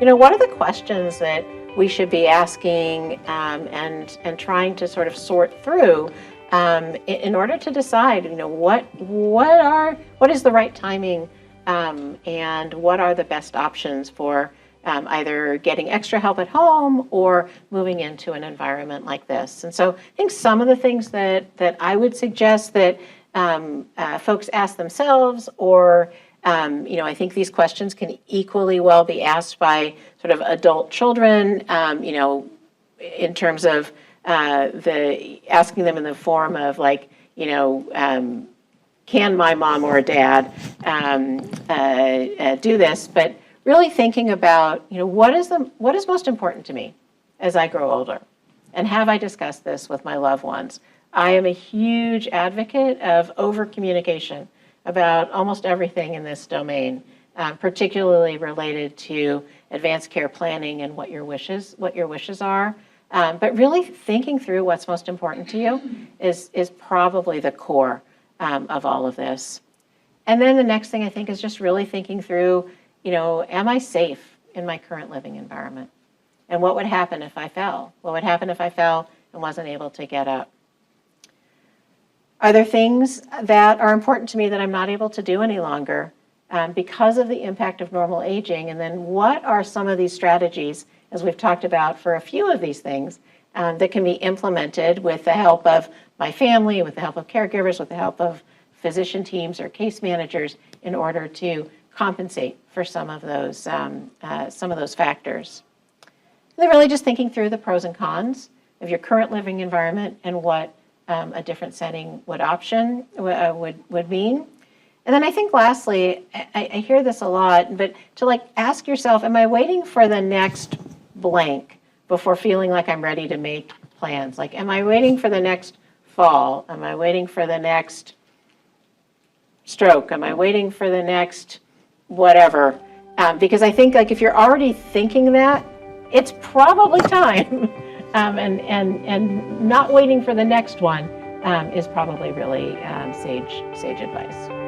what are the questions that we should be asking and trying to sort of sort through in order to decide, what is the right timing and what are the best options for either getting extra help at home or moving into an environment like this. And so I think some of the things that I would suggest that folks ask themselves, or I think these questions can equally well be asked by sort of adult children, in terms of the asking them in the form of like, can my mom or dad do this? But really thinking about, what is most important to me as I grow older? And have I discussed this with my loved ones? I am a huge advocate of over-communication about almost everything in this domain, particularly related to advanced care planning and what your wishes are. But really thinking through what's most important to you is probably the core of all of this. And then the next thing I think is just really thinking through, am I safe in my current living environment? And what would happen if I fell? What would happen if I fell and wasn't able to get up? Are there things that are important to me that I'm not able to do any longer because of the impact of normal aging? And then what are some of these strategies, as we've talked about for a few of these things, that can be implemented with the help of my family, with the help of caregivers, with the help of physician teams or case managers in order to compensate for some of those factors. And then really just thinking through the pros and cons of your current living environment and what a different setting would mean. And then I think lastly, I hear this a lot, but to ask yourself, am I waiting for the next blank before feeling like I'm ready to make plans? Am I waiting for the next fall? Am I waiting for the next stroke? Am I waiting for the next whatever? Because I think if you're already thinking that, it's probably time. And not waiting for the next one is probably really sage advice.